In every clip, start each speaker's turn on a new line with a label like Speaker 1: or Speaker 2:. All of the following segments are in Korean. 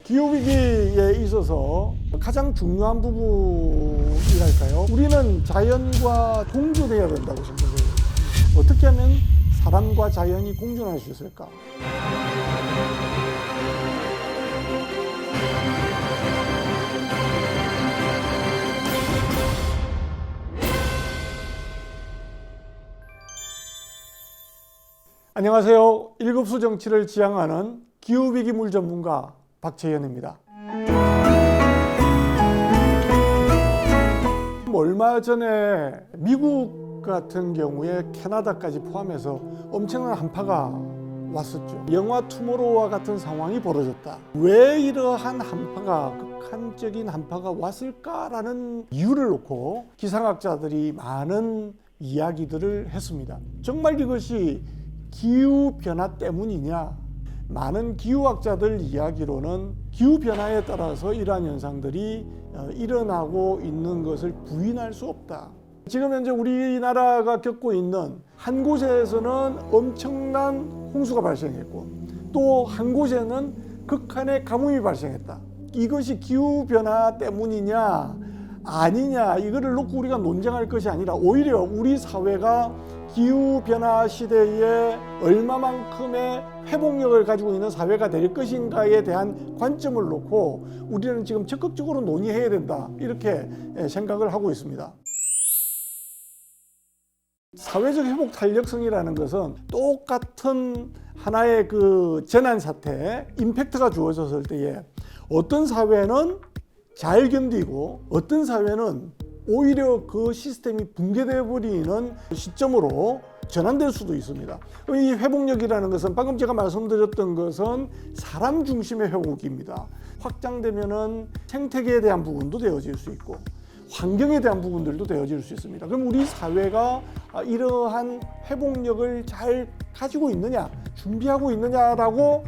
Speaker 1: 기후위기에 있어서 가장 중요한 부분이랄까요? 우리는 자연과 공존해야 된다고 생각해요. 어떻게 하면 사람과 자연이 공존할 수 있을까? 안녕하세요. 일급수 정치를 지향하는 기후위기물 전문가 박재현입니다. 얼마 전에 미국 같은 경우에 캐나다까지 포함해서 엄청난 한파가 왔었죠. 영화 투모로우와 같은 상황이 벌어졌다. 왜 이러한 한파가, 극한적인 한파가 왔을까라는 이유를 놓고 기상학자들이 많은 이야기들을 했습니다. 정말 이것이 기후변화 때문이냐? 많은 기후학자들 이야기로는 기후변화에 따라서 이러한 현상들이 일어나고 있는 것을 부인할 수 없다. 지금 현재 우리나라가 겪고 있는 한 곳에서는 엄청난 홍수가 발생했고 또 한 곳에는 극한의 가뭄이 발생했다. 이것이 기후변화 때문이냐 아니냐 이거를 놓고 우리가 논쟁할 것이 아니라 오히려 우리 사회가 기후변화 시대에 얼마만큼의 회복력을 가지고 있는 사회가 될 것인가에 대한 관점을 놓고 우리는 지금 적극적으로 논의해야 된다 이렇게 생각을 하고 있습니다. 사회적 회복 탄력성이라는 것은 똑같은 하나의 그 재난 사태, 임팩트가 주어졌을 때에 어떤 사회는 잘 견디고 어떤 사회는 오히려 그 시스템이 붕괴되어 버리는 시점으로 전환될 수도 있습니다. 이 회복력이라는 것은 방금 제가 말씀드렸던 것은 사람 중심의 회복입니다. 확장되면은 생태계에 대한 부분도 되어질 수 있고 환경에 대한 부분들도 되어질 수 있습니다. 그럼 우리 사회가 이러한 회복력을 잘 가지고 있느냐, 준비하고 있느냐라고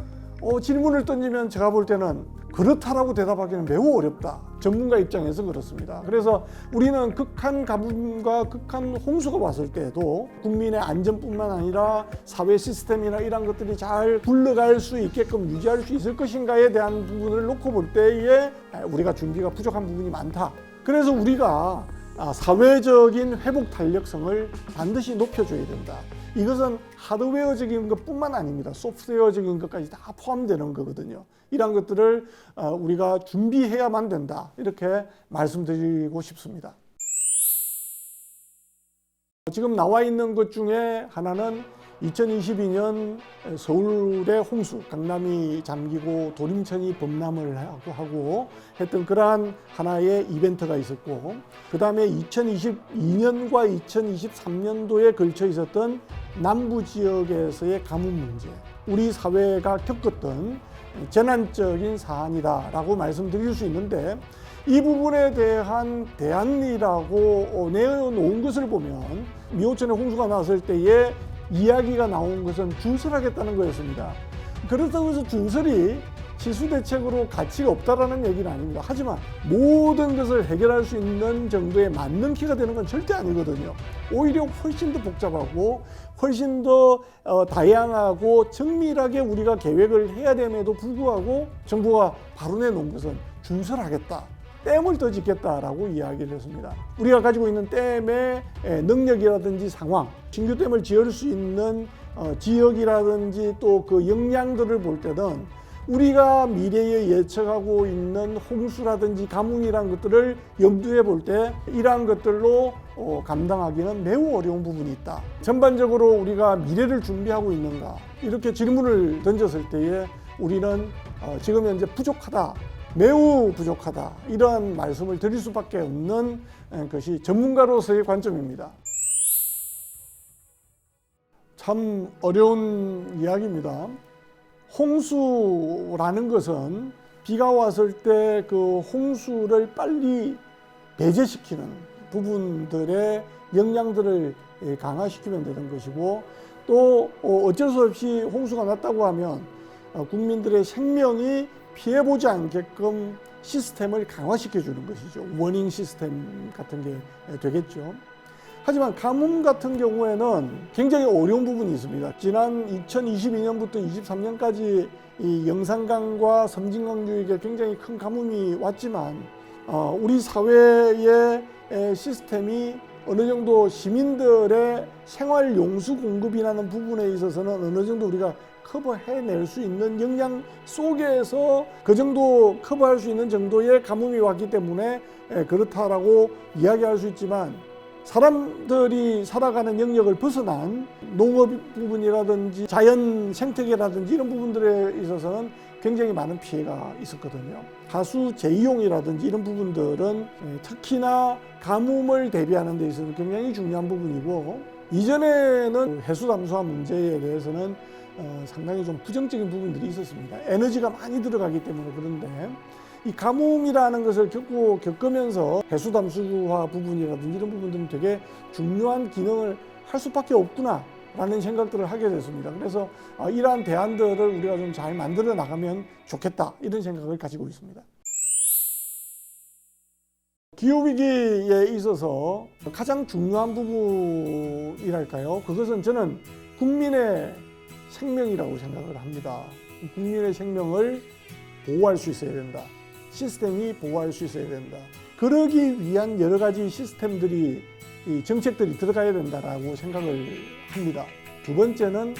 Speaker 1: 질문을 던지면 제가 볼 때는 그렇다라고 대답하기는 매우 어렵다. 전문가 입장에서 그렇습니다. 그래서 우리는 극한 가뭄과 극한 홍수가 왔을 때도 국민의 안전뿐만 아니라 사회 시스템이나 이런 것들이 잘 굴러갈 수 있게끔 유지할 수 있을 것인가에 대한 부분을 놓고 볼 때에 우리가 준비가 부족한 부분이 많다. 그래서 우리가 사회적인 회복 탄력성을 반드시 높여줘야 된다. 이것은 하드웨어적인 것뿐만 아닙니다. 소프트웨어적인 것까지 다 포함되는 거거든요. 이런 것들을 우리가 준비해야만 된다. 이렇게 말씀드리고 싶습니다. 지금 나와 있는 것 중에 하나는 2022년 서울의 홍수, 강남이 잠기고 도림천이 범람을 하고 했던 그러한 하나의 이벤트가 있었고 그 다음에 2022년과 2023년도에 걸쳐 있었던 남부 지역에서의 가뭄 문제, 우리 사회가 겪었던 재난적인 사안이다라고 말씀드릴 수 있는데 이 부분에 대한 대안이라고 내어놓은 것을 보면 미호천에 홍수가 났을 때에 이야기가 나온 것은 준설하겠다는 거였습니다. 그렇다고 해서 준설이 치수대책으로 가치가 없다라는 얘기는 아닙니다. 하지만 모든 것을 해결할 수 있는 정도의 만능키가 되는 건 절대 아니거든요. 오히려 훨씬 더 복잡하고 훨씬 더 다양하고 정밀하게 우리가 계획을 해야 됨에도 불구하고 정부가 바로 내놓은 것은 준설하겠다. 댐을 더 짓겠다라고 이야기를 했습니다. 우리가 가지고 있는 댐의 능력이라든지 상황, 신규 댐을 지을 수 있는 지역이라든지 또 그 역량들을 볼 때는 우리가 미래에 예측하고 있는 홍수라든지 가뭄이라는 것들을 염두에 볼 때 이러한 것들로 감당하기는 매우 어려운 부분이 있다. 전반적으로 우리가 미래를 준비하고 있는가 이렇게 질문을 던졌을 때에 우리는 지금 현재 부족하다. 매우 부족하다. 이러한 말씀을 드릴 수밖에 없는 것이 전문가로서의 관점입니다. 참 어려운 이야기입니다. 홍수라는 것은 비가 왔을 때 그 홍수를 빨리 배제시키는 부분들의 역량들을 강화시키면 되는 것이고 또 어쩔 수 없이 홍수가 났다고 하면 국민들의 생명이 피해보지 않게끔 시스템을 강화시켜 주는 것이죠. 워닝 시스템 같은 게 되겠죠. 하지만 가뭄 같은 경우에는 굉장히 어려운 부분이 있습니다. 지난 2022년부터 23년까지 이 영산강과 섬진강교육에 굉장히 큰 가뭄이 왔지만 우리 사회의 시스템이 어느 정도 시민들의 생활 용수 공급이라는 부분에 있어서는 어느 정도 우리가 커버해낼 수 있는 역량 속에서 그 정도 커버할 수 있는 정도의 가뭄이 왔기 때문에 그렇다라고 이야기할 수 있지만, 사람들이 살아가는 영역을 벗어난 농업 부분이라든지 자연 생태계라든지 이런 부분들에 있어서는 굉장히 많은 피해가 있었거든요. 하수 재이용이라든지 이런 부분들은 특히나 가뭄을 대비하는 데 있어서 굉장히 중요한 부분이고, 이전에는 해수 담수화 문제에 대해서는 상당히 좀 부정적인 부분들이 있었습니다. 에너지가 많이 들어가기 때문에. 그런데 이 가뭄이라는 것을 겪으면서 해수 담수화 부분이라든지 이런 부분들은 되게 중요한 기능을 할 수밖에 없구나 라는 생각들을 하게 됐습니다. 그래서 이러한 대안들을 우리가 좀 잘 만들어 나가면 좋겠다, 이런 생각을 가지고 있습니다. 기후위기에 있어서 가장 중요한 부분이랄까요? 그것은 저는 국민의 생명이라고 생각을 합니다. 국민의 생명을 보호할 수 있어야 된다. 시스템이 보호할 수 있어야 된다. 그러기 위한 여러 가지 시스템들이, 이 정책들이 들어가야 된다라고 생각을 합니다. 두 번째는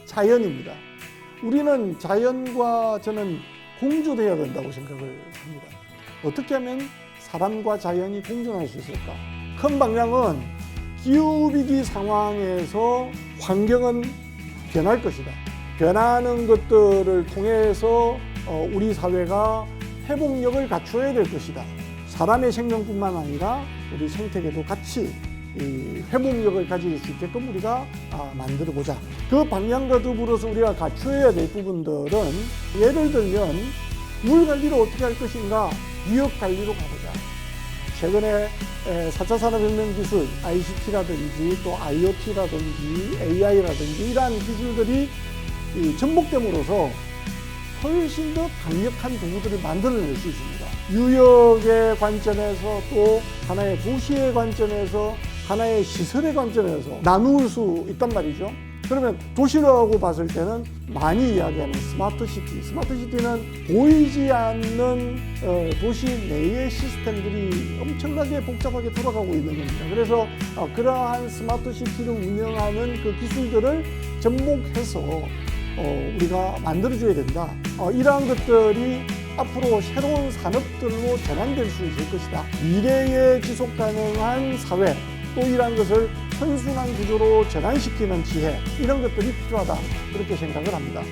Speaker 1: 자연입니다. 우리는 자연과 저는 공존해야 된다고 생각을 합니다. 어떻게 하면 사람과 자연이 공존할 수 있을까? 큰 방향은 기후위기 상황에서 환경은 변할 것이다. 변하는 것들을 통해서 우리 사회가 회복력을 갖춰야 될 것이다. 사람의 생명뿐만 아니라 우리 생태계도 같이 이 회복력을 가질 수 있게끔 우리가 만들어보자. 그 방향과 더불어서 우리가 갖춰야 될 부분들은, 예를 들면 물 관리를 어떻게 할 것인가, 위협 관리로 가보자. 최근에 4차 산업혁명 기술, ICT라든지 또 IoT라든지 AI라든지 이러한 기술들이 접목됨으로써 훨씬 더 강력한 도구들을 만들어낼 수 있습니다. 유역의 관점에서, 또 하나의 도시의 관점에서, 하나의 시설의 관점에서 나눌 수 있단 말이죠. 그러면 도시라고 봤을 때는 많이 이야기하는 스마트시티. 스마트시티는 보이지 않는 도시 내의 시스템들이 엄청나게 복잡하게 돌아가고 있는 겁니다. 그래서 그러한 스마트시티를 운영하는 그 기술들을 접목해서 우리가 만들어줘야 된다. 이러한 것들이 앞으로 새로운 산업들로 전환될 수 있을 것이다. 미래의 지속 가능한 사회, 또 이러한 것을 선순환 구조로 전환시키는 지혜, 이런 것들이 필요하다, 그렇게 생각을 합니다.